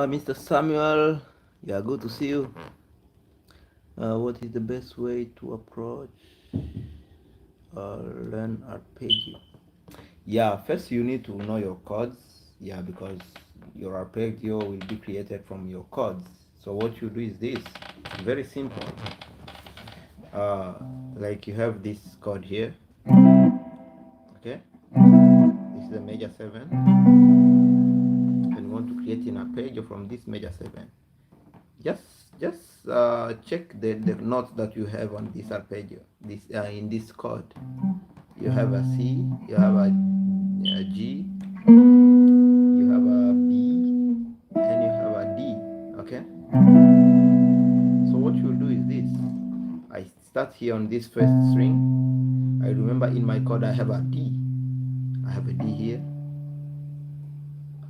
Mr. Samuel, yeah, good to see you. What is the best way to approach learn arpeggio? Yeah, first you need to know your chords. Yeah, because your arpeggio will be created from your chords. So what you do is this, very simple. Like you have this chord here. Okay, this is a major 7, and you want to create an arpeggio from this major 7. Just check the notes that you have on this arpeggio. This in this chord, you have a C, you have a G, you have a B, and you have a D. Okay. So what you'll do is this. I start here on this first string. I remember in my chord I have a D. I have a D here.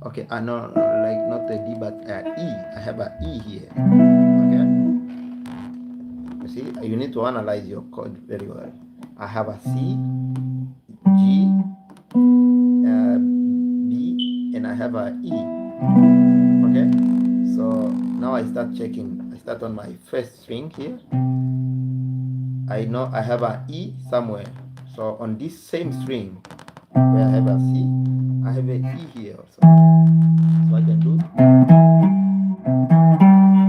Okay, I know, like not a D but E. I have a E here. Okay. You see, you need to analyze your chord very well. I have a C, G, B, and I have a E. Okay. So now I start checking. I start on my first string here. I know I have an E somewhere. So on this same string where I have a C, I have an E here also. So I can do,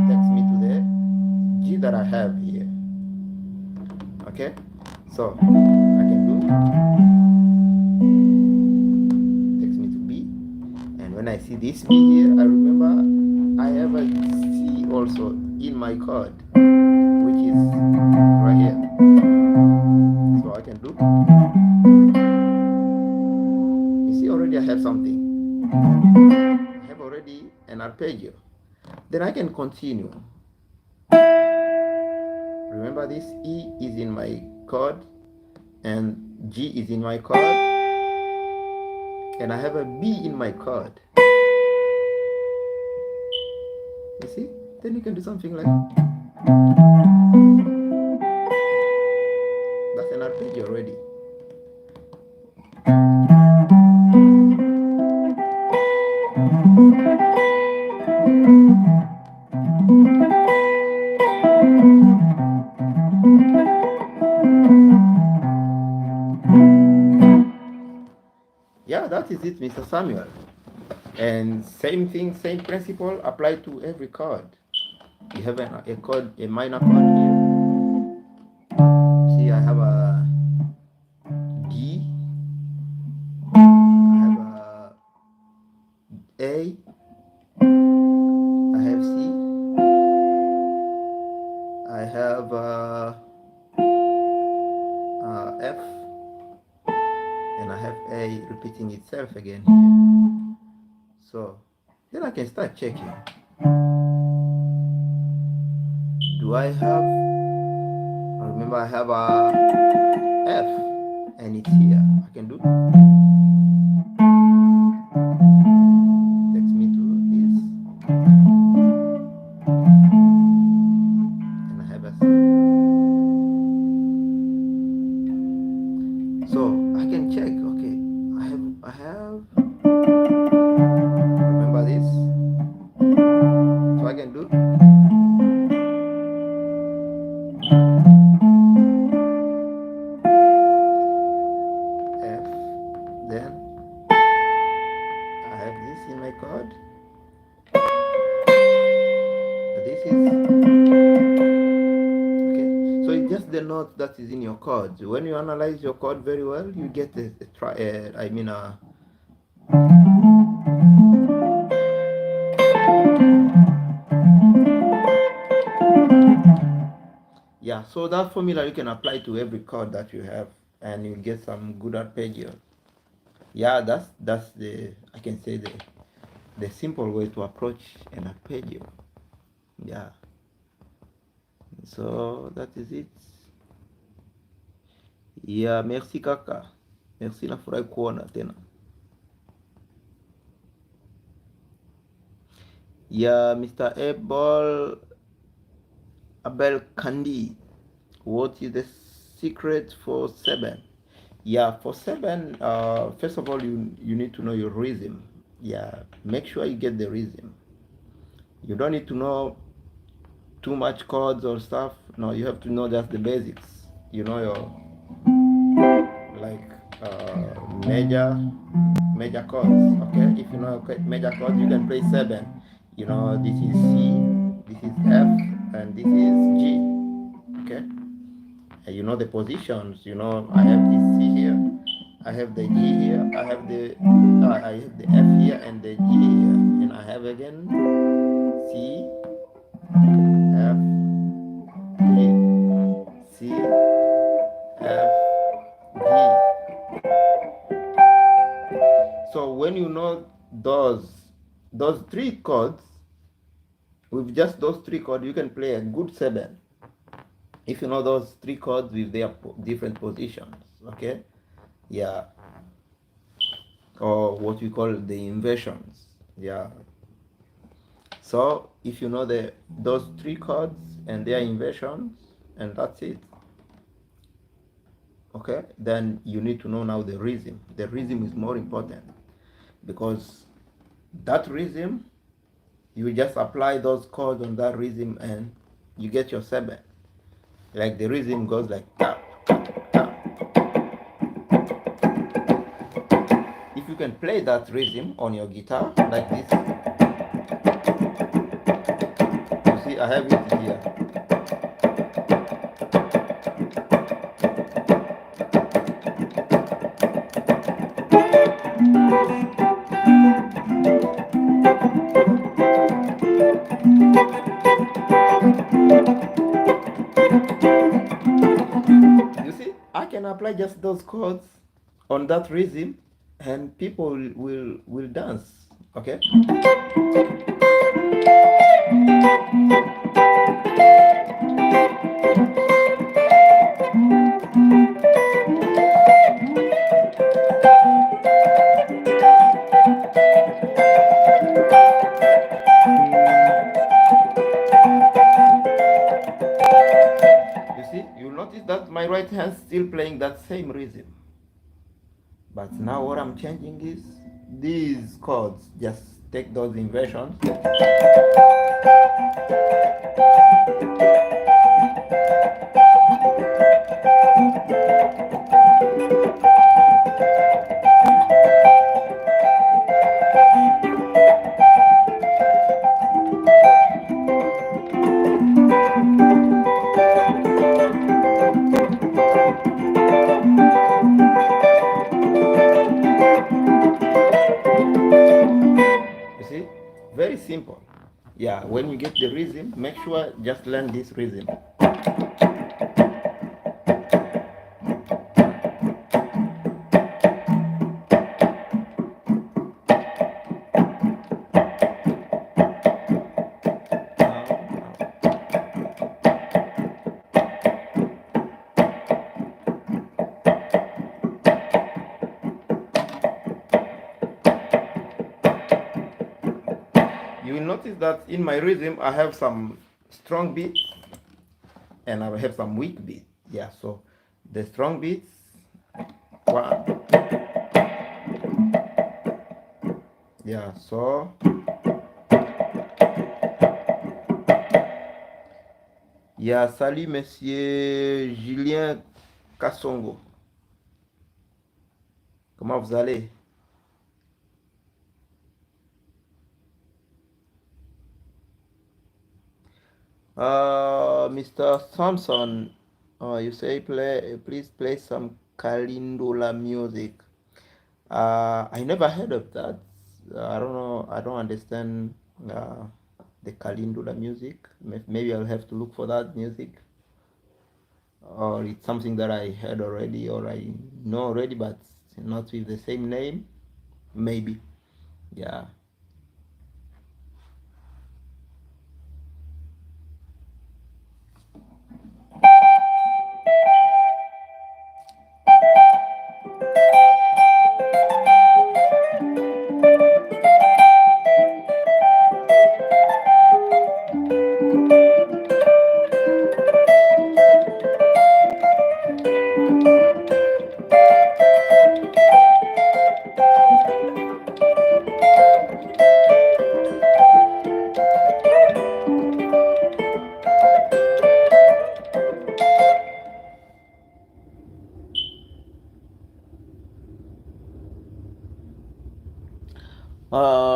takes me to the G that I have here. Okay, so I can do, takes me to B, and when I see this B here, I remember I have a C also in my chord, which is right here. So I can do, you see already I have something. I have already an arpeggio. Then I can continue. Remember, this E is in my chord and G is in my chord, and I have a B in my chord. You see? Then you can do something like, that's an arpeggio already. Yeah, that is it, Mr. Samuel. And same thing, same principle apply to every chord. You have a chord, a minor chord here. See, I have a D, I have a I have C, I have F, and I have A repeating itself again here. So then I can start checking. Do I have, remember I have a F and it's here. I can do, takes me to this, and I have a C. So I can check, okay, I have, remember this, so I can do, F, then I have this in my chord, this is, okay, so it's just the note that is in your chord. When you analyze your chord very well, you get yeah, so that formula you can apply to every chord that you have, and you get some good arpeggio. Yeah, that's the, I can say, the simple way to approach an arpeggio. Yeah, so that is it. Yeah, merci kaka, merci, nafurahi kuona tena. Yeah, Mr. Abel Kandi, what is the secret for 7? Yeah, for 7, first of all, you need to know your rhythm. Yeah, make sure you get the rhythm. You don't need to know too much chords or stuff. No, you have to know just the basics. You know your, like, major chords. Okay, if you know major chords, you can play 7. You know, this is C, this is F, and this is G. Okay, and you know the positions. You know, I have this C here, I have the G here, I have the F here and the G here, and I have again C, F, G, C, F, G. So when you know those 3 chords, with just those 3 chords, you can play a good 7. If you know those 3 chords with their different positions, okay? Yeah, or what we call the inversions. Yeah. So if you know those 3 chords and their inversions, and that's it. Okay, then you need to know now the rhythm. The rhythm is more important, because that rhythm, you just apply those chords on that rhythm and you get your 7. Like the rhythm goes like tap, tap, tap. If you can play that rhythm on your guitar like this, you see I have it here. You see, I can apply just those chords on that rhythm and people will dance. Okay, you see, you'll notice that my right hand still playing that same rhythm, but now what I'm changing is these chords. Just take those inversions. You see, very simple. Yeah, when you get the rhythm, make sure just learn this rhythm. You will notice that in my rhythm I have some strong beats and I have some weak beats. Yeah, so the strong beats, 1. Yeah, so yeah, salut monsieur Julien Kassongo. Comment vous allez? Mr. Thompson, You say please play some Kalindula music. I never heard of that. I don't know. I don't understand uh, the Kalindula music. Maybe I'll have to look for that music, or it's something that I heard already or I know already, but not with the same name. Maybe. Yeah.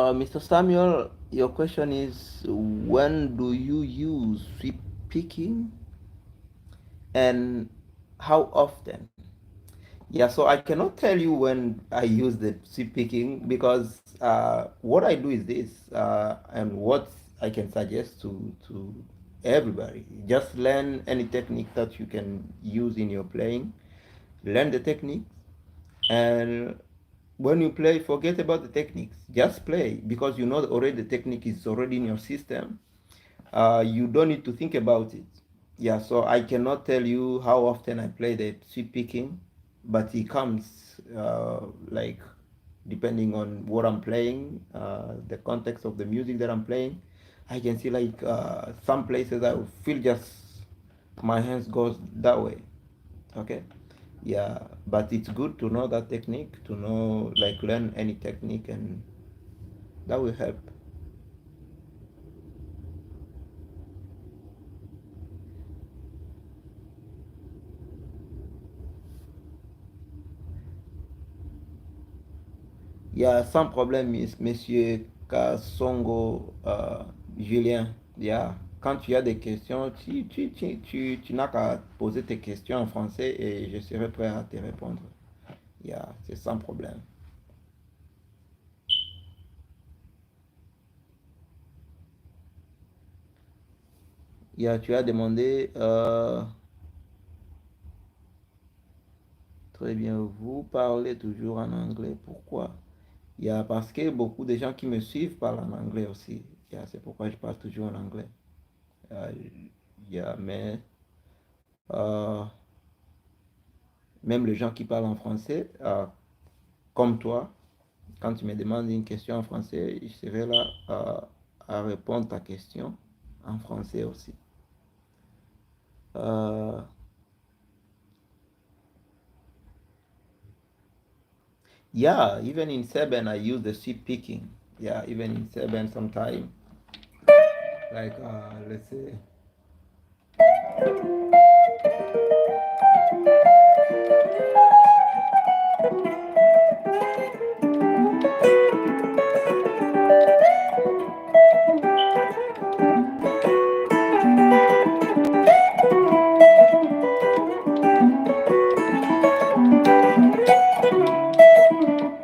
Mr. Samuel, your question is when do you use sweep picking and how often? Yeah, so I cannot tell you when I use the sweep picking because what I do is this, and what I can suggest to everybody: just learn any technique that you can use in your playing. Learn the technique, and when you play, forget about the techniques. Just play because you know already the technique is already in your system. You don't need to think about it. Yeah, so I cannot tell you how often I play the sweep picking, but it comes like depending on what I'm playing, the context of the music that I'm playing. I can see like some places I will feel just my hands goes that way. Okay. Yeah, but it's good to know that technique, to know like learn any technique, and that will help. Il y a sans problème, monsieur Kasongo, Julien. Yeah. Quand tu as des questions, tu n'as qu'à poser tes questions en français et je serai prêt à te répondre. Yeah, c'est sans problème. Yeah, tu as demandé, très bien, vous parlez toujours en anglais. Pourquoi? Il y a parce que beaucoup de gens qui me suivent parlent en anglais aussi. Yeah, c'est pourquoi je parle toujours en anglais. Euh, yeah, mais euh, même les gens qui parlent en français, comme toi, quand tu me demandes une question en français, je serai là à répondre à ta question en français aussi. Uh, yeah, even in Seven, I use the sheep picking. Yeah, even in Seven, sometime, like let's say.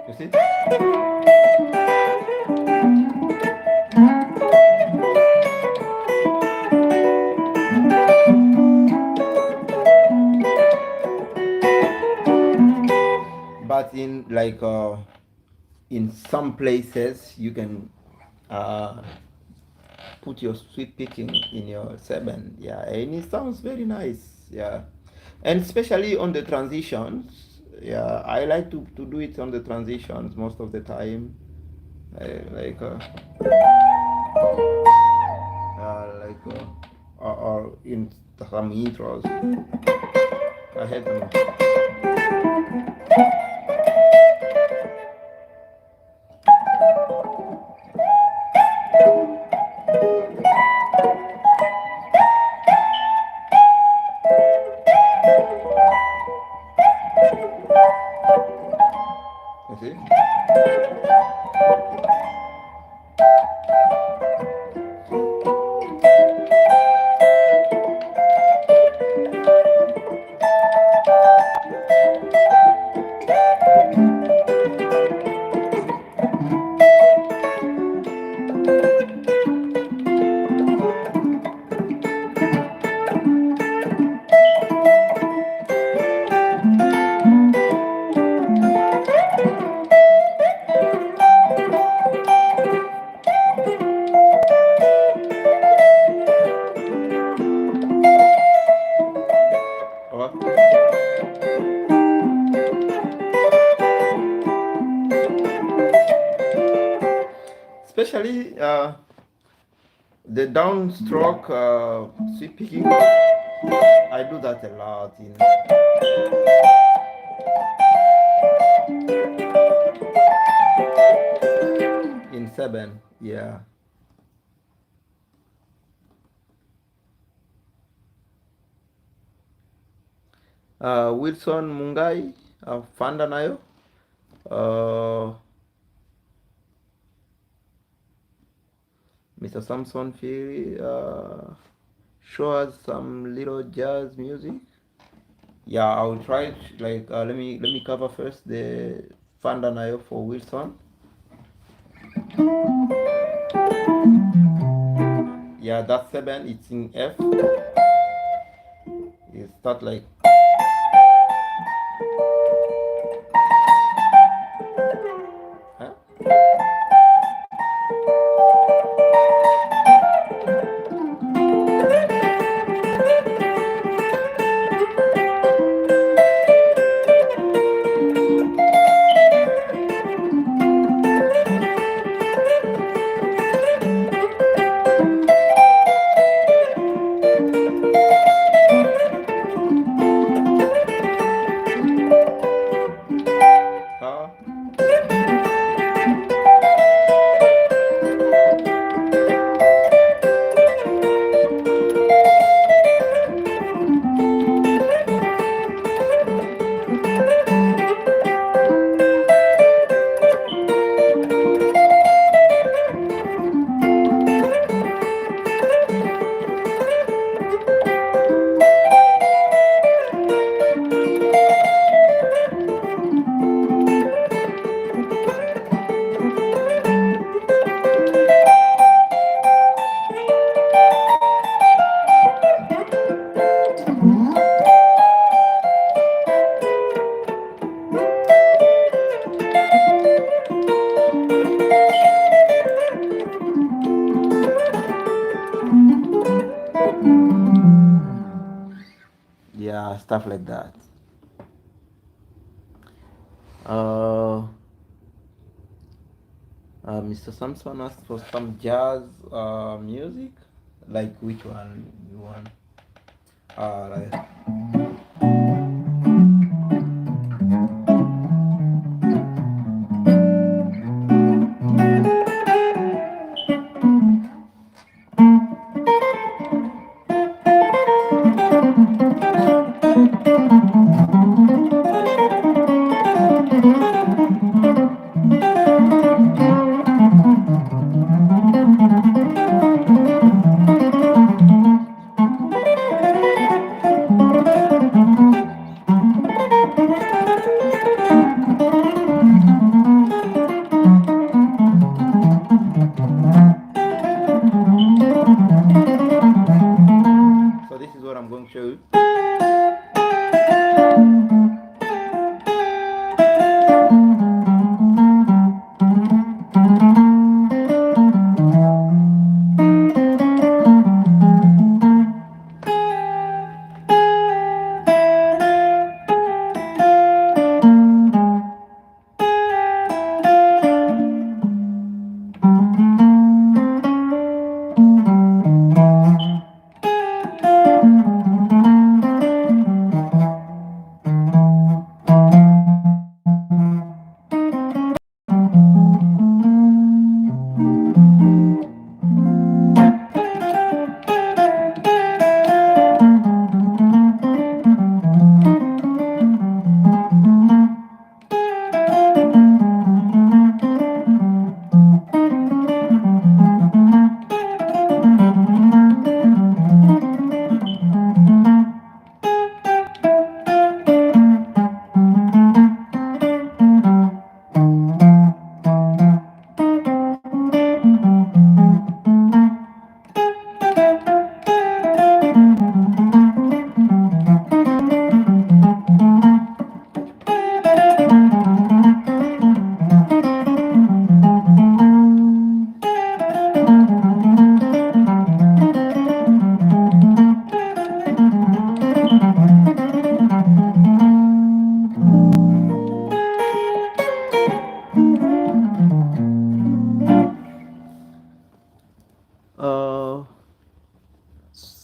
You see? But in like in some places you can uh, put your sweet picking in your seven, yeah, and it sounds very nice, yeah, and especially on the transitions. Yeah, I like to do it on the transitions most of the time, like or in some intros. I had them. You see? especially the downstroke sweep picking. I do that a lot in 7, yeah. Wilson Mungai, Fanda nayo. Mr. Samson Fury show us some little jazz music. Yeah, I'll try it. Like let me cover first the Fanda nayo for Wilson. Yeah, that's 7. It's in F. It start like. Huh? Yeah, stuff like that. Mr. Samson asked for some jazz music. Like which one you want? Like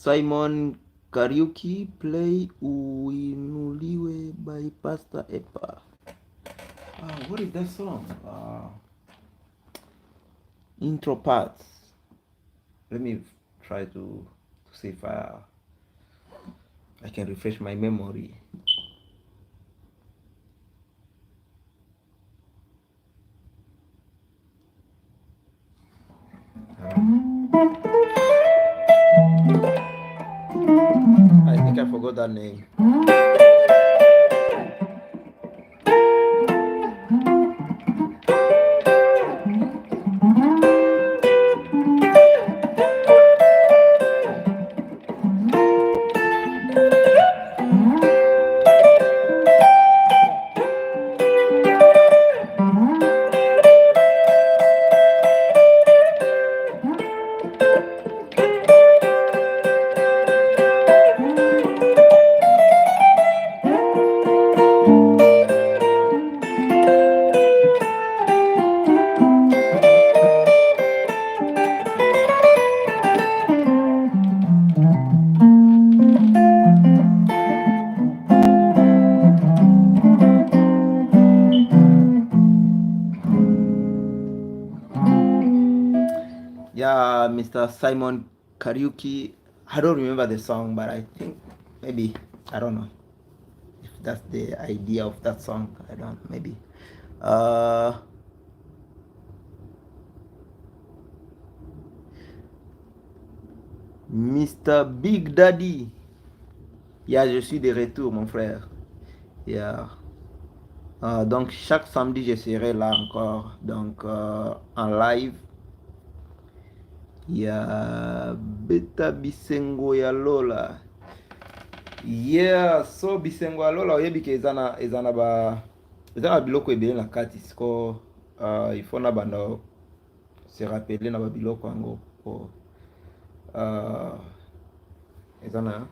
Simon Kariuki, play Uinuliwe by Pastor Epa. What is that song? Intro parts. Let me try to see if I can refresh my memory. I think I forgot that name. Yeah, Mr. Simon Kariuki. I don't remember the song, but I think maybe, I don't know if that's the idea of that song. I don't, maybe. Mr. Big Daddy. Yeah, je suis de retour, mon frère. Yeah. Donc, chaque samedi, je serai là encore. Donc, en live. Yeah. Beta Bisengo ya Lola. Yeah, so Bisengo ya Lola, oyebi ke ezana biloko ebele na kati. Siko, il faut na bando se rappeler na ba biloko yango. Ezana.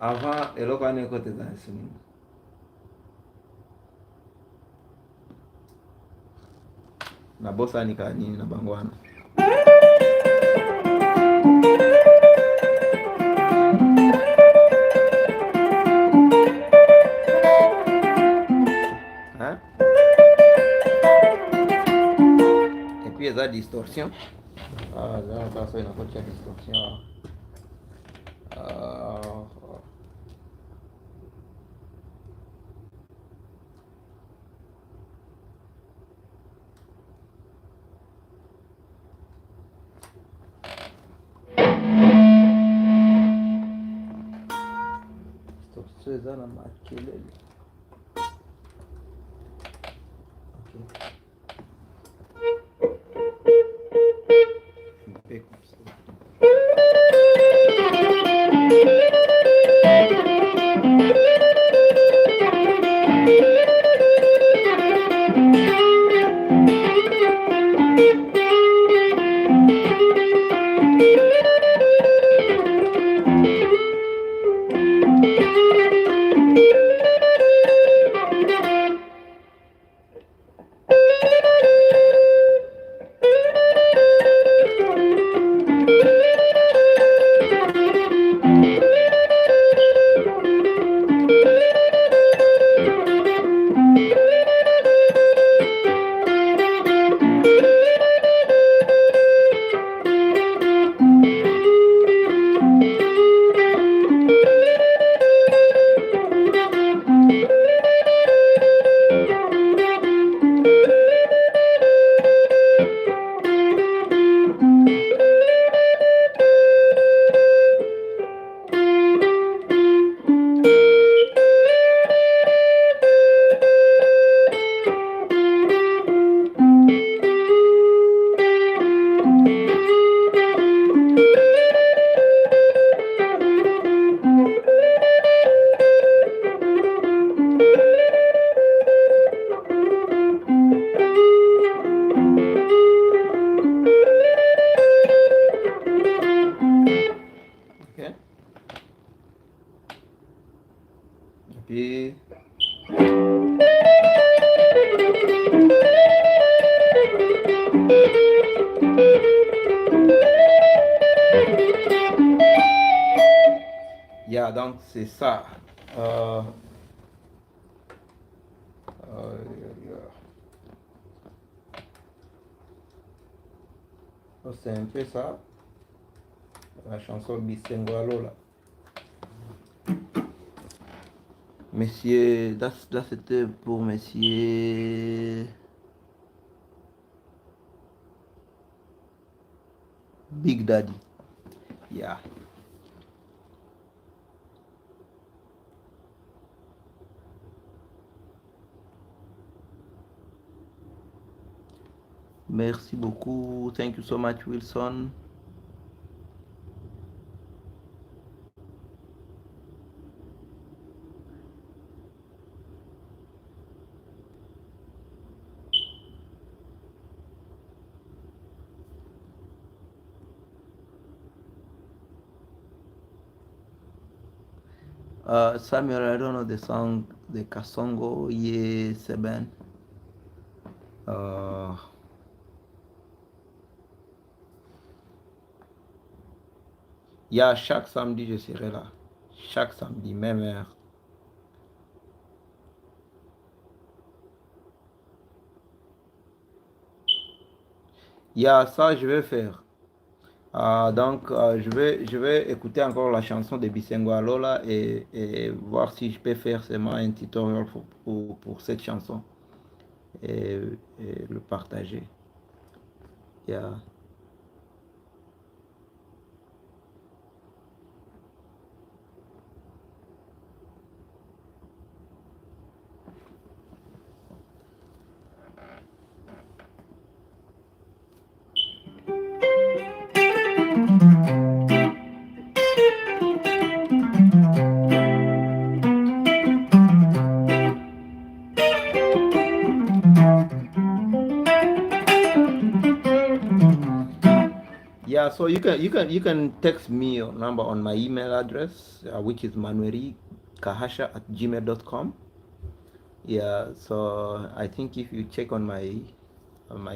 Avant, eloko ane kote ezana sini. Na bosa nika nini na bangwana. Et puis il y a distorsion. Là, ça une autre distorsion. Distorsion eza na makelele. Okay. Yeah, donc c'est ça. C'est un peu ça, la chanson Bisengualo là. Monsieur, là c'était pour Monsieur Big Daddy. Yeah. Merci beaucoup. Thank you so much, Wilson. Samuel, I don't know the song, the Kasongo Ye Seben. Yeah, chaque samedi je serai là. Chaque samedi, même heure. Yeah, ça je vais faire. Donc, je vais écouter encore la chanson de Bisengo Alola et voir si je peux faire seulement un tutoriel pour cette chanson et le partager. Yeah. Yeah, so you can text me your number on my email address, which is manuerikahasha@gmail.com. Yeah, so I think if you check on my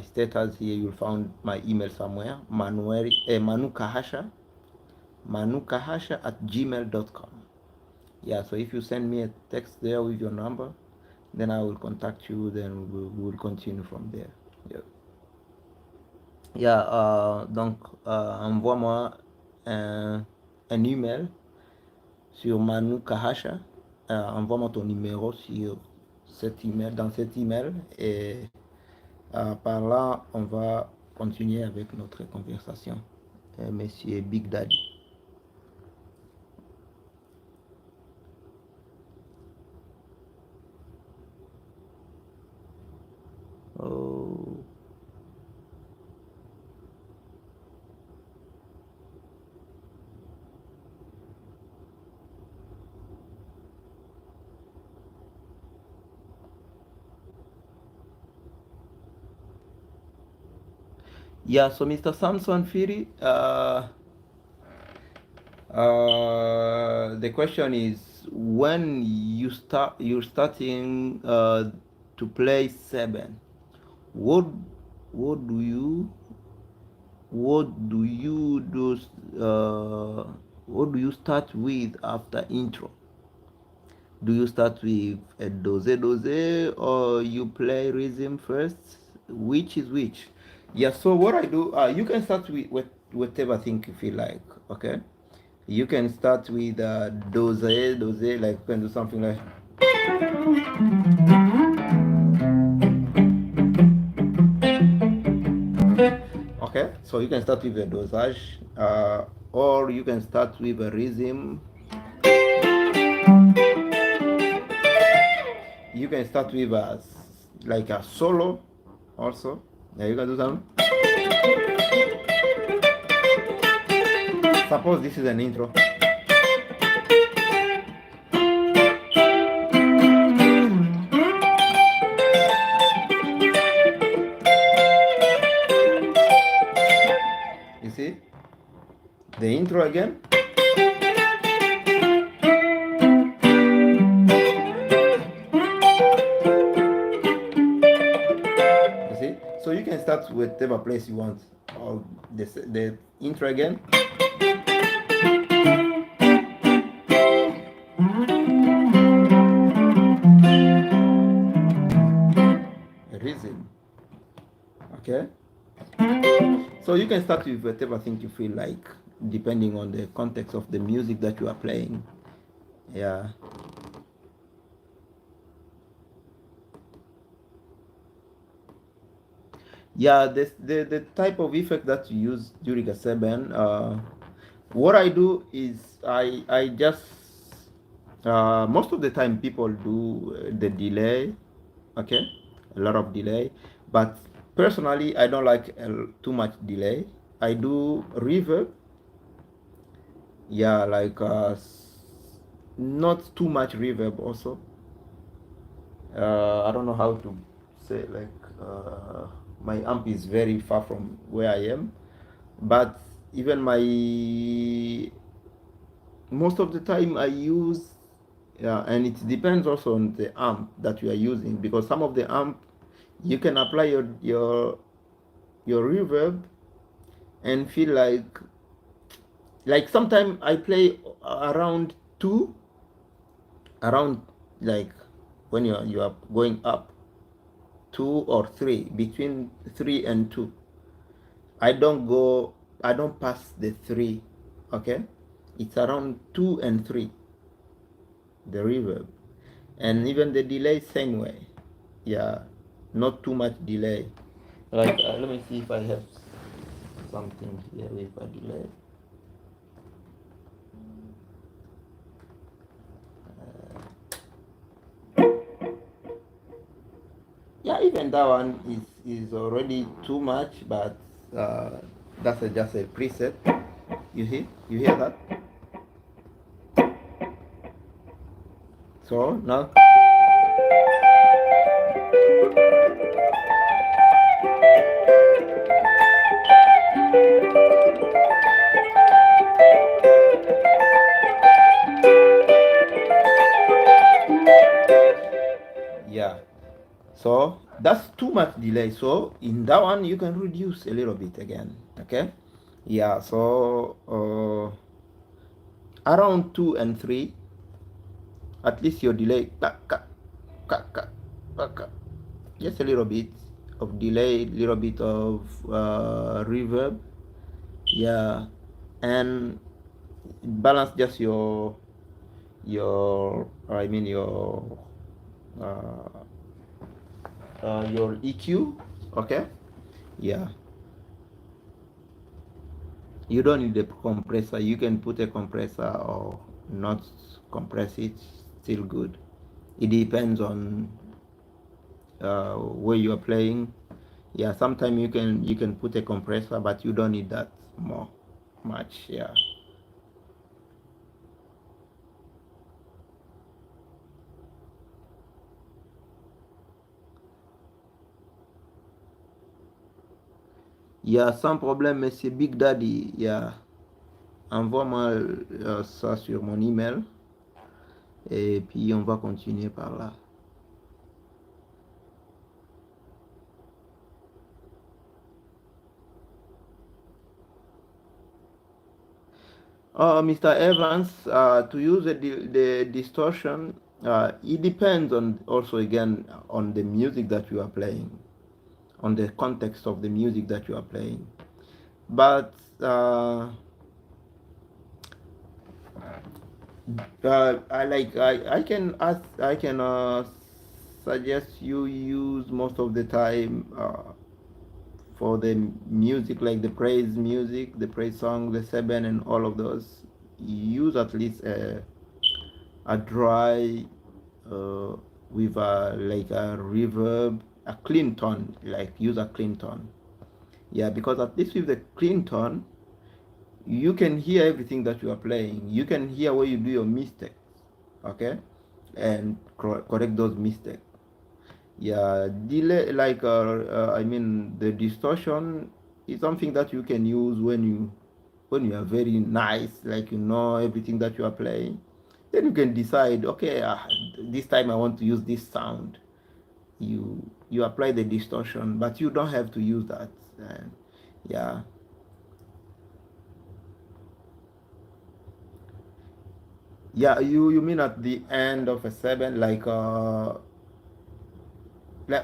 status here, you'll find my email somewhere. manukahasha@gmail.com. Yeah, so if you send me a text there with your number, then I will contact you. Then we'll continue from there. Yeah. Yeah, donc envoie-moi un email sur Manu Kahasha. Envoie-moi ton numéro sur dans cet email et par là, on va continuer avec notre conversation. Monsieur Big Daddy. Oh. Yeah, so Mr. Samson Firi, the question is when you're starting to play seven, what do you do? What do you start with after intro? Do you start with a doze or you play rhythm first? Which is which? Yeah, so what I do, you can start with whatever thing you feel like, okay? You can start with doze, like you can do something like. Okay, so you can start with a dosage, or you can start with a rhythm. You can start with like a solo also. Yeah, you can do something. Suppose this is an intro. You see? The intro again. You see? So you can start start with whatever place you want. Or the intro again. Rhythm. Okay. So you can start with whatever thing you feel like, depending on the context of the music that you are playing. Yeah. Yeah, the type of effect that you use during a seven. What I do is I just most of the time people do the delay, okay, a lot of delay, but personally I don't like too much delay. I do reverb, yeah, like not too much reverb also. I don't know how to say, like my amp is very far from where I am, but even my most of the time I use, yeah, and it depends also on the amp that you are using, because some of the amp you can apply your reverb and feel like sometimes I play around two, around, like when you are going up, two or three, between three and two. I don't pass the three, okay? It's around two and three, the reverb. And even the delay, same way. Yeah, not too much delay. Like, let me see if I have something here with a delay. Yeah, even that one is already too much, but that's just a preset. You hear that? So now, yeah, so that's too much delay. So in that one you can reduce a little bit again, okay? Yeah, so around two and three, at least your delay, just a little bit of delay, little bit of reverb, yeah, and balance just your I mean uh, your EQ, okay? Yeah, you don't need a compressor. You can put a compressor or not compress it, still good. It depends on where you are playing. Yeah, sometimes you can put a compressor, but you don't need that much. Yeah. Yeah, sans problème, monsieur Big Daddy. Yeah. Envoie-moi ça sur mon email et puis on va continuer par là. Mr. Evans, to use the distortion, it depends on also again on the music that you are playing, on the context of the music that you are playing. But I can suggest you use most of the time for the music, like the praise music, the praise song, the seven, and all of those. Use at least a dry with like a reverb, a clean tone, like use a clean tone. Yeah, because at least with the clean tone, you can hear everything that you are playing. You can hear where you do your mistakes, okay, and correct those mistakes. Yeah, delay, like I mean the distortion is something that you can use when you are very nice, like you know everything that you are playing. Then you can decide, okay, this time I want to use this sound. you apply the distortion, but you don't have to use that. Yeah. Yeah, you mean at the end of a 7, like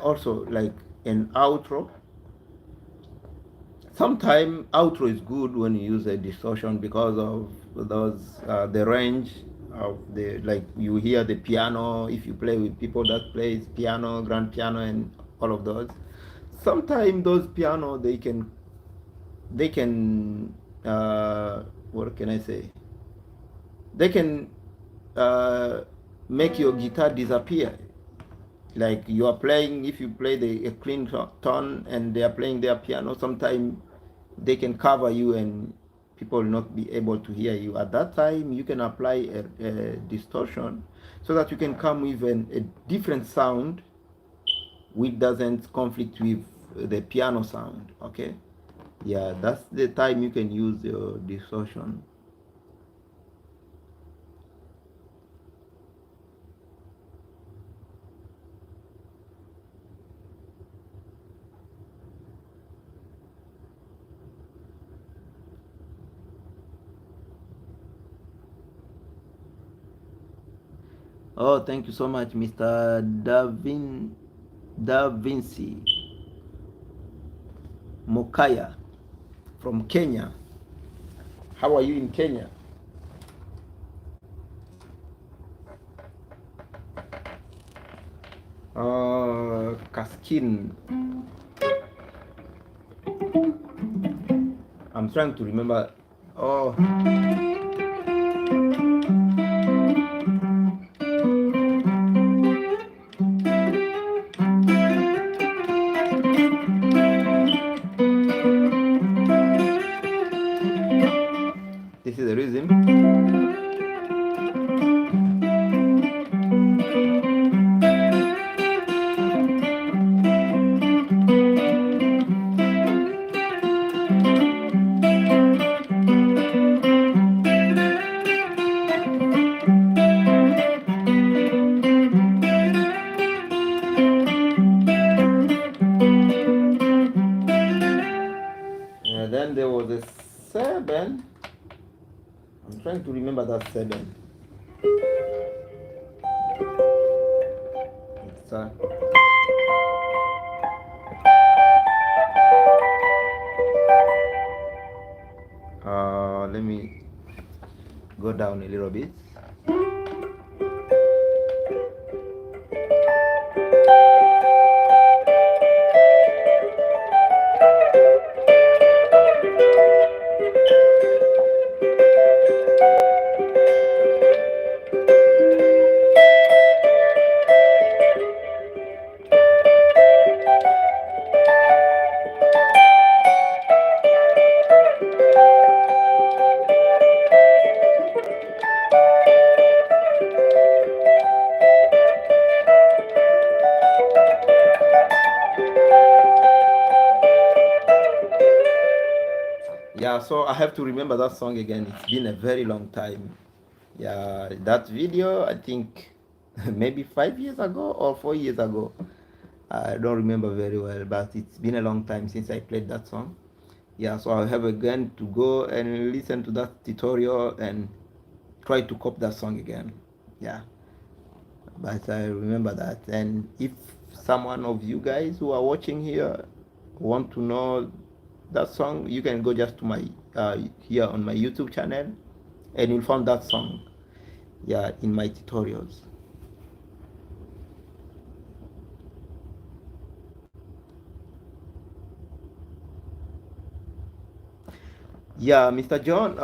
also like an outro. Sometimes outro is good when you use a distortion because of those the range of the, like you hear the piano if you play with people that plays piano, grand piano, and all of those. Sometimes those piano they can what can I say? They can uh, make your guitar disappear. Like you are playing, if you play a clean tone and they are playing their piano, sometimes they can cover you and people will not be able to hear you. At that time you can apply a distortion so that you can come with a different sound which doesn't conflict with the piano sound. Okay, yeah, that's the time you can use your distortion. Oh, thank you so much, Mr. Da Vinci Mokaya from Kenya. How are you in Kenya? Kaskin. I'm trying to remember. Oh, this is the rhythm. Then there was a 7. I'm trying to remember that 7. It's let me go down a little bit. Yeah, so I have to remember that song again. It's been a very long time. Yeah, that video, I think maybe 5 years ago or 4 years ago. I don't remember very well, but it's been a long time since I played that song. Yeah, so I'll have again to go and listen to that tutorial and try to copy that song again. Yeah, but I remember that. And if someone of you guys who are watching here want to know that song, you can go just to my here on my YouTube channel and you'll find that song, yeah, in my tutorials. Yeah, Mr. John,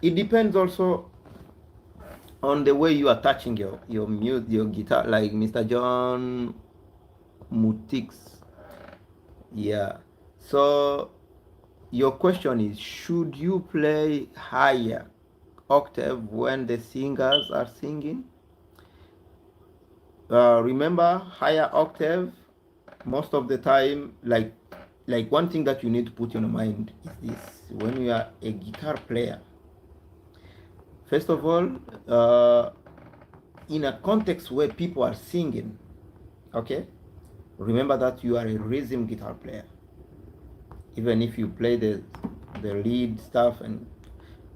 it depends also on the way you are touching your guitar, like Mr. John Mutix. Yeah, so your question is, should you play higher octave when the singers are singing? Remember, higher octave most of the time, like one thing that you need to put in your mind is this: when you are a guitar player, first of all, in a context where people are singing, Okay, remember that you are a rhythm guitar player. Even if you play the lead stuff, and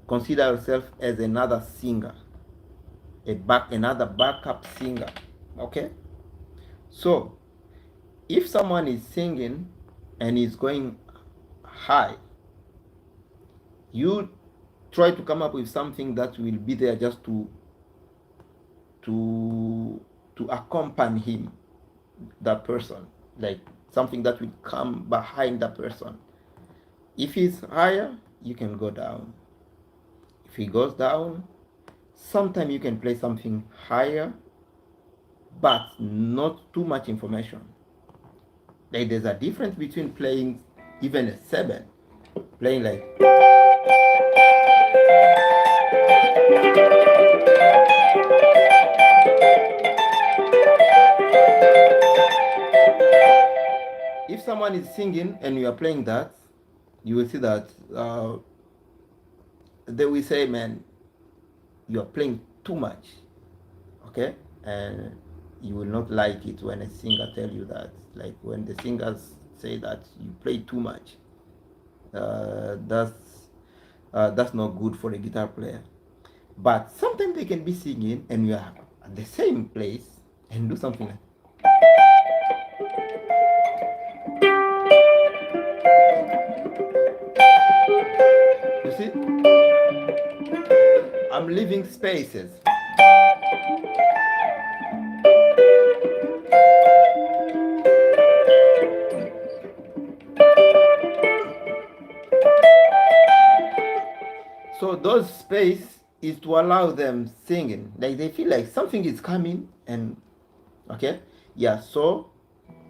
consider yourself as another singer, another backup singer. Okay, so if someone is singing and is going high, you try to come up with something that will be there just to accompany him, that person, like something that will come behind that person. If he's higher, you can go down. If he goes down, sometimes you can play something higher, but not too much information. Like there's a difference between playing even a 7, playing like, if someone is singing and you are playing that, you will see that they will say, man, you are playing too much. Okay, and you will not like it when a singer tell you that. Like when the singers say that you play too much, that's not good for a guitar player. But sometimes they can be singing and you are at the same place and do something like, you see, I'm leaving spaces. So those space is to allow them singing. Like they feel like something is coming, and okay, yeah. So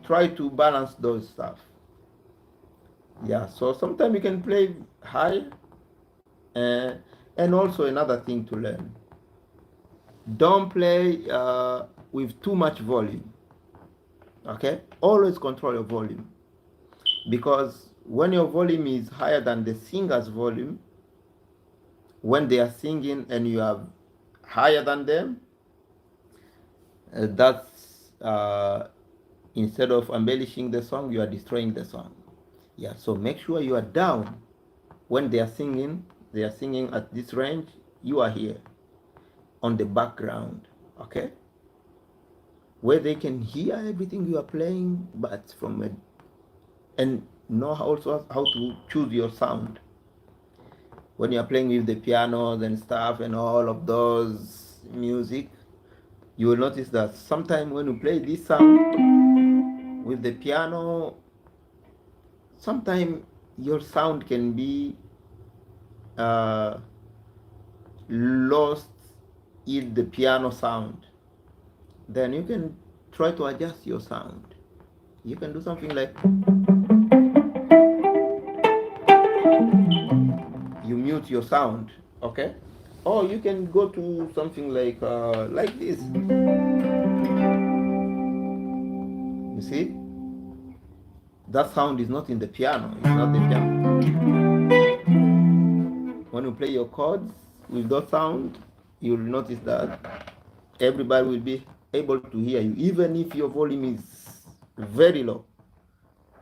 try to balance those stuff. Yeah. So sometimes you can play high, and also another thing to learn: don't play with too much volume. Okay, always control your volume, because when your volume is higher than the singer's volume, when they are singing and you are higher than them, that's instead of embellishing the song, you are destroying the song. Yeah, so make sure you are down when they are singing. They are singing at this range, you are here on the background. Okay, where they can hear everything you are playing, but from a, and know also how to choose your sound when you are playing with the pianos and stuff and all of those music. You will notice that sometimes when you play this sound with the piano, sometimes your sound can be uh, lost in the piano sound. Then you can try to adjust your sound. You can do something like, you mute your sound, okay? Or you can go to something like this. You see, that sound is not in the piano. It's not the piano. When you play your chords with that sound, you'll notice that everybody will be able to hear you, even if your volume is very low.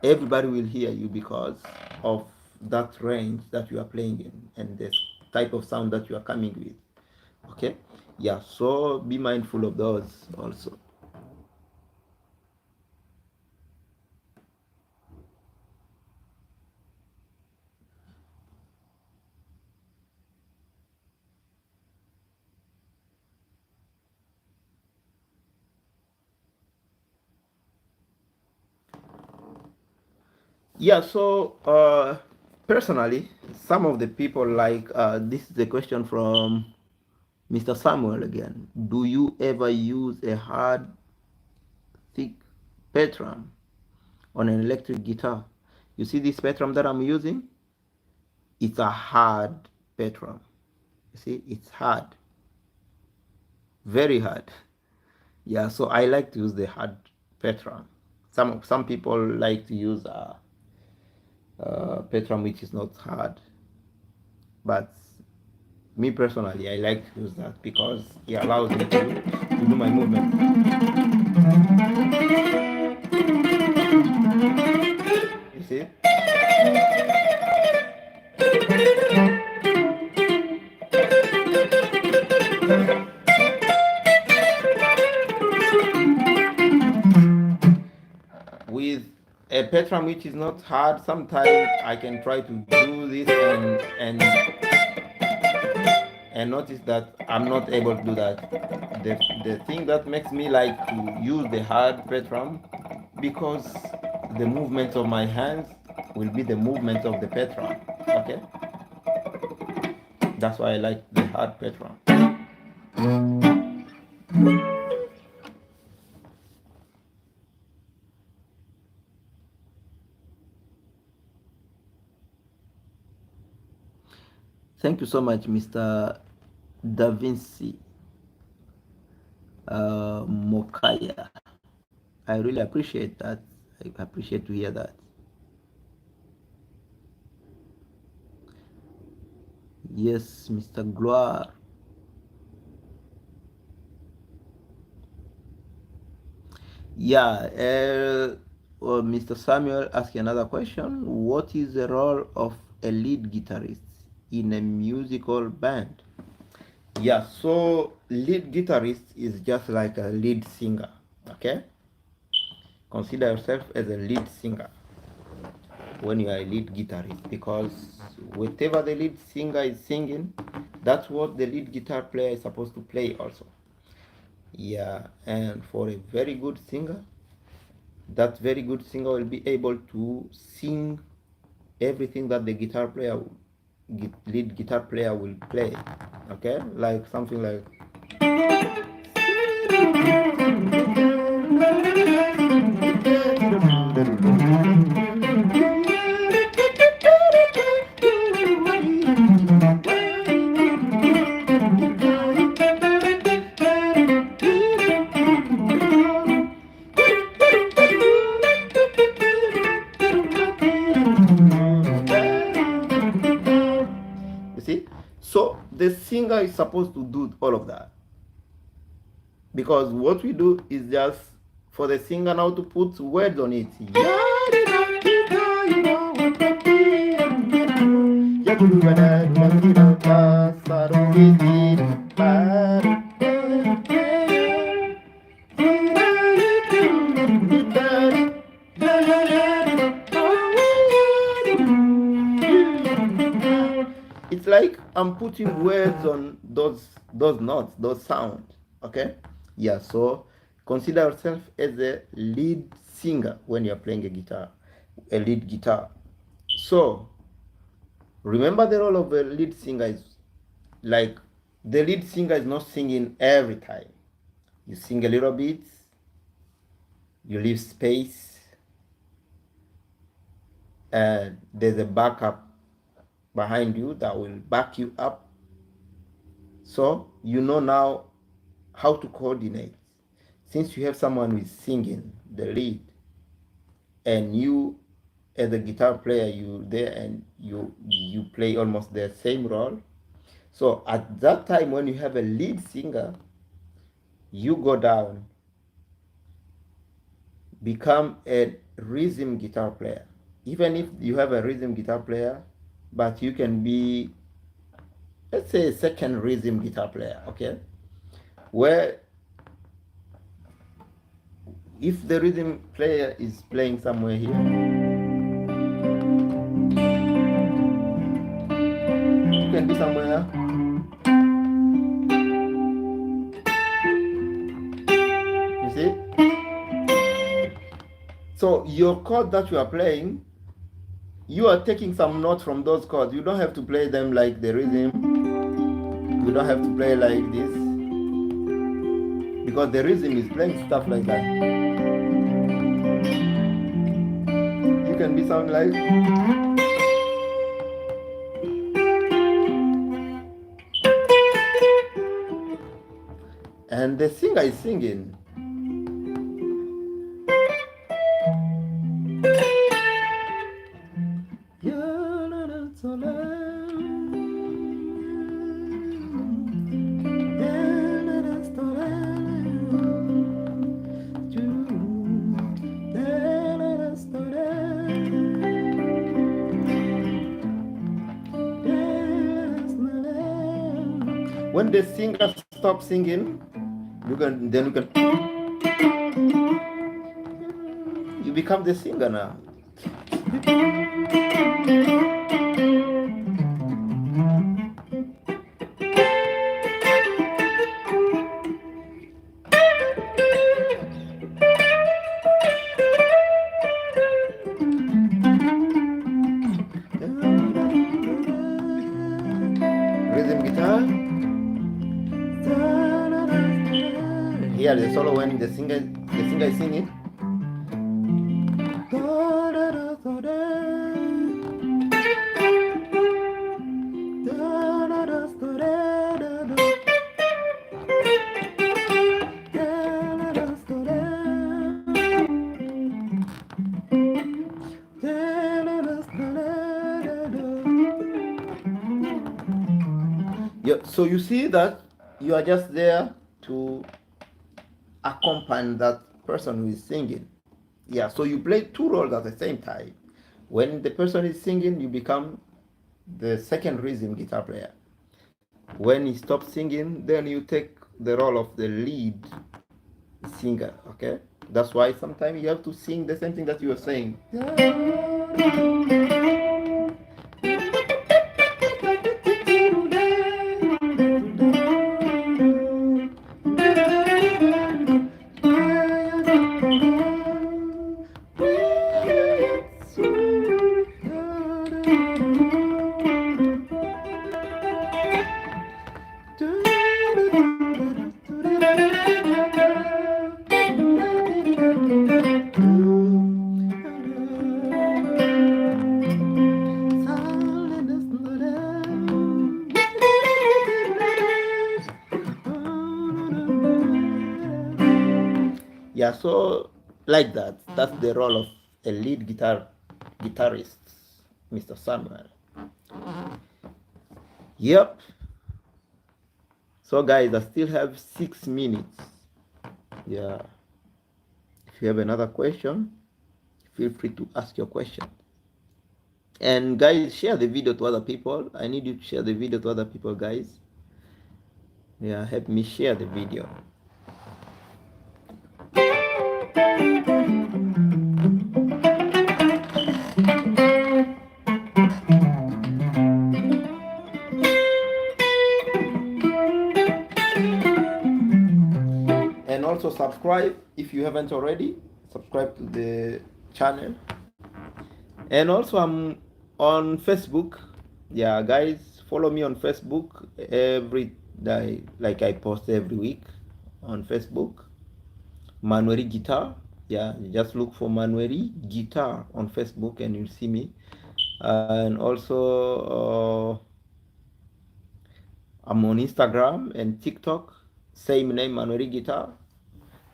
Everybody will hear you because of that range that you are playing in and this type of sound that you are coming with. Okay, yeah, so be mindful of those also. Yeah, so personally, some of the people like this is a question from Mr. Samuel again. Do you ever use a hard, thick petram on an electric guitar? You see this petram that I'm using? It's a hard petram. You see, it's hard, very hard. Yeah, so I like to use the hard petram. Some people like to use petram which is not hard, but me personally, I like to use that because it allows me to to do my movement. You see? With a patron which is not hard, sometimes I can try to do this and notice that I'm not able to do that. The thing that makes me like to use the hard patron, because the movement of my hands will be the movement of the patron. Okay, that's why I like the hard patron. Thank you so much, Mr. Da Vinci Mokaya. I really appreciate that. I appreciate to hear that. Yes, Mr. Gloire. Yeah, well, Mr. Samuel asked another question. What is the role of a lead guitarist in a musical band? Yeah, so lead guitarist is just like a lead singer, okay? Consider yourself as a lead singer when you are a lead guitarist, because whatever the lead singer is singing, that's what the lead guitar player is supposed to play also. Yeah, and for a very good singer, that very good singer will be able to sing everything that the guitar player, lead guitar player will play. Okay, like something like. You see, so the singer is supposed to do all of that, because what we do is just for the singer now to put words on it. It's like I'm putting words on those notes, those sounds. Okay? Yeah, so consider yourself as a lead singer when you're playing a lead guitar. So remember, the role of a lead singer is like, the lead singer is not singing every time. You sing a little bit, you leave space, and there's a backup behind you that will back you up. So you know now how to coordinate. Since you have someone who is singing the lead, and you as a guitar player, you there and you play almost the same role. So at that time when you have a lead singer, you go down, become a rhythm guitar player. Even if you have a rhythm guitar player, but you can be, let's say, a second rhythm guitar player, okay? Where if the rhythm player is playing somewhere here, you can be somewhere. You see? So your chord that you are playing, you are taking some notes from those chords. You don't have to play them like the rhythm. You don't have to play like this, because the rhythm is playing stuff like that. You can be something like. And the singer is singing. When the singer stops singing, you become the singer now. Rhythm guitar. Here the solo when the singer is singing. Yeah, so you see that you are just there to accompany that person who is singing. Yeah, so you play two roles at the same time. When the person is singing, you become the second rhythm guitar player. When he stops singing, then you take the role of the lead singer. Okay, that's why sometimes you have to sing the same thing that you are saying. Yeah, so like that. That's the role of a lead guitarist, Mr. Samuel. Yep. So guys, I still have 6 minutes. Yeah. If you have another question, feel free to ask your question. And guys, share the video to other people. I need you to share the video to other people, guys. Yeah, help me share the video. And also subscribe if you haven't already. Subscribe to the channel. And also I'm on Facebook. Yeah, guys, follow me on Facebook every day. Like I post every week on Facebook. Manueri Guitar. Yeah, just look for Manueri Guitar on Facebook and you'll see me. And also I'm on Instagram and TikTok, same name, Manueri Guitar,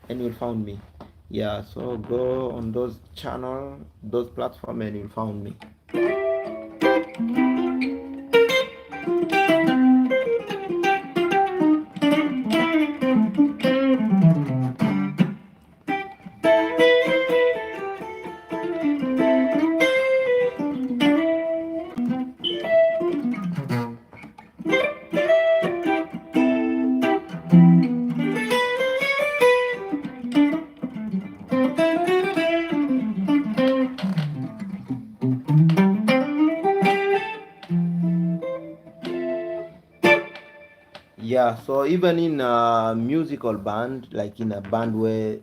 and you'll find me. Yeah, so go on those channel, those platforms, and you'll find me. Yeah, so even in a musical band, like in a band where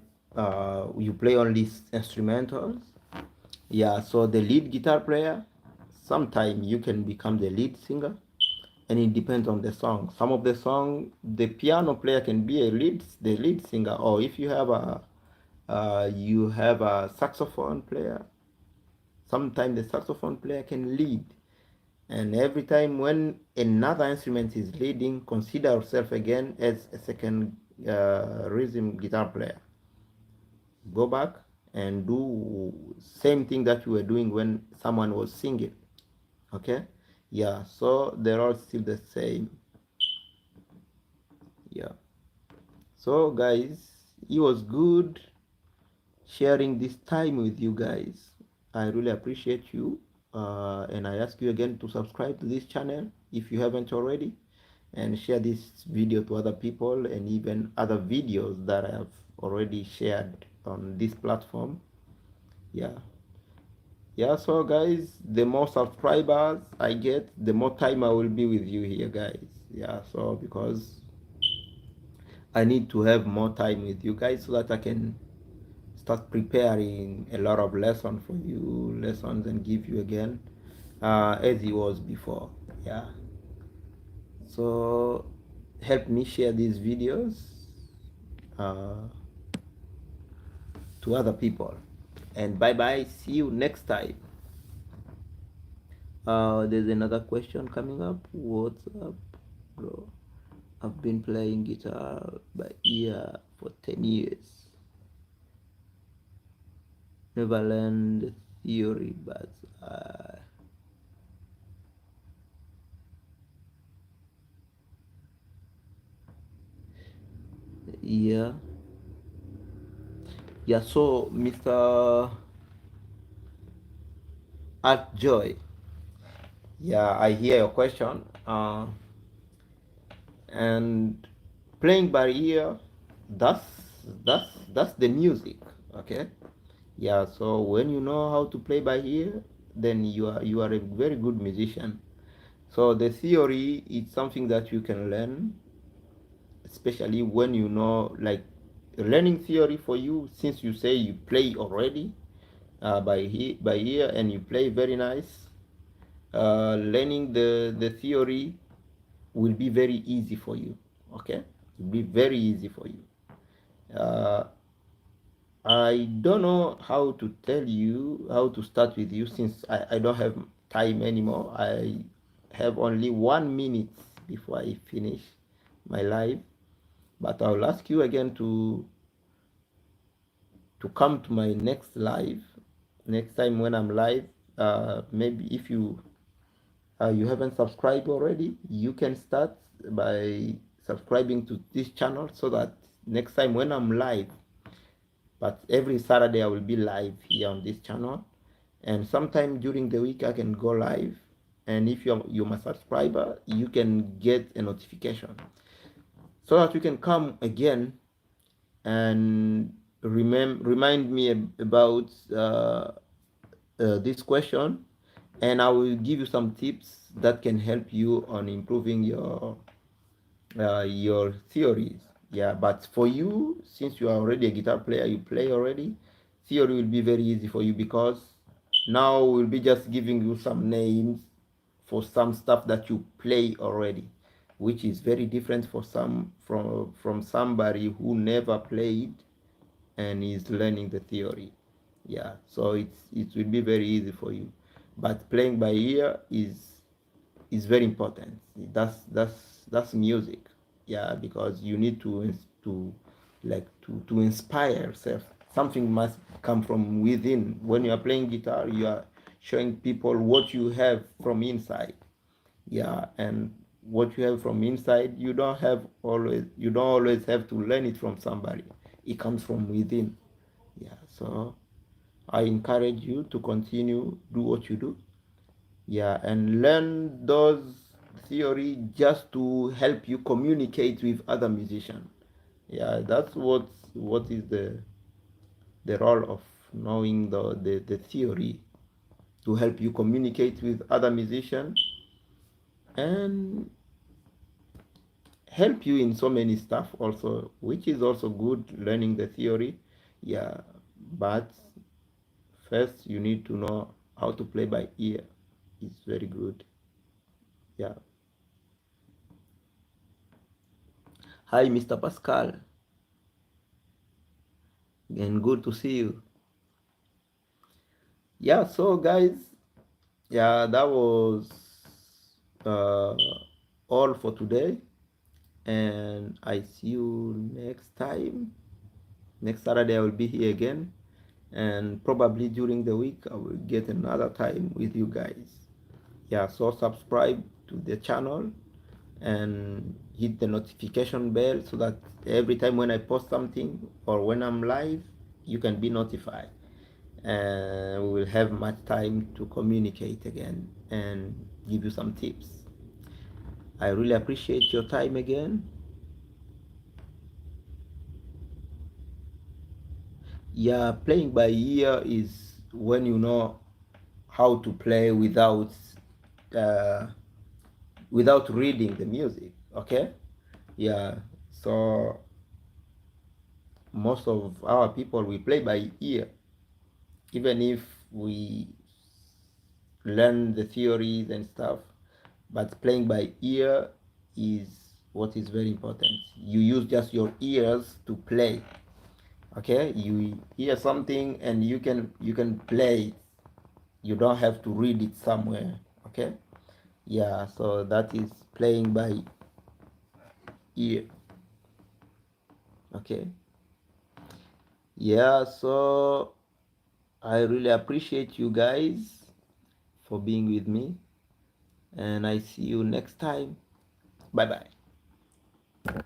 you play only instrumentals, yeah, so the lead guitar player, sometimes you can become the lead singer, and it depends on the song. Some of the song, the piano player can be the lead singer, or if you have a saxophone player, sometimes the saxophone player can lead. And every time when another instrument is leading, consider yourself again as a second rhythm guitar player. Go back and do same thing that you were doing when someone was singing. Okay? Yeah, so they're all still the same. Yeah. So guys, it was good sharing this time with you guys. I really appreciate you. And I ask you again to subscribe to this channel if you haven't already. and share this video to other people, and even other videos that I have already shared on this platform. Yeah, so guys, the more subscribers I get, the more time I will be with you here, guys. Yeah, so because I need to have more time with you guys so that I can start preparing a lot of lessons for you, lessons, and give you again as it was before. Yeah, so help me share these videos uh, to other people, and bye bye, see you next time. There's another question coming up. What's up, bro? I've been playing guitar by ear for 10 years. Never learned theory, but yeah. Yeah, so Mr. Art Joy, yeah, I hear your question. And playing by ear, that's that's the music, okay? Yeah, so when you know how to play by ear, then you are a very good musician. So the theory is something that you can learn, especially when you know, like, learning theory for you, since you say you play already by ear and you play very nice. Learning the theory will be very easy for you. Okay, it will be very easy for you. uh, I don't know how to tell you how to start with you, since I don't have time anymore. I have only 1 minute before I finish my live, but I'll ask you again to come to my next live next time when I'm live. Maybe if you haven't subscribed already, you can start by subscribing to this channel, so that next time when I'm live, but every Saturday I will be live here on this channel, and sometime during the week I can go live, and if you're my subscriber, you can get a notification so that you can come again and remind me about this question, and I will give you some tips that can help you on improving your theories. Yeah, but for you, since you are already a guitar player, you play already, theory will be very easy for you, because now we'll be just giving you some names for some stuff that you play already, which is very different for from somebody who never played and is learning the theory. Yeah, so it will be very easy for you, but playing by ear is very important. That's music. Yeah, because you need to to inspire yourself. Something must come from within. When you are playing guitar, you are showing people what you have from inside. Yeah, and what you have from inside, you don't always have to learn it from somebody. It comes from within. Yeah, so I encourage you to continue do what you do. Yeah, and learn those theory just to help you communicate with other musicians. Yeah, that's what is the role of knowing the theory, to help you communicate with other musicians and help you in so many stuff also, which is also good, learning the theory. Yeah, but first you need to know how to play by ear. It's very good. Yeah. Hi, Mr. Pascal, and good to see you. Yeah, so guys, yeah, that was uh, all for today, and I see you next time. Next Saturday I will be here again, and probably during the week I will get another time with you guys. Yeah, so subscribe to the channel and hit the notification bell, so that every time when I post something or when I'm live, you can be notified, and we will have much time to communicate again and give you some tips. I really appreciate your time again. Yeah, playing by ear is when you know how to play uh, without reading the music. Okay. Yeah. So most of our people, we play by ear, even if we learn the theories and stuff, but playing by ear is what is very important. You use just your ears to play. Okay, you hear something and you can play it. You don't have to read it somewhere. Okay. Yeah, so that is playing by ear. Okay. Yeah, so I really appreciate you guys for being with me, and I see you next time. Bye bye.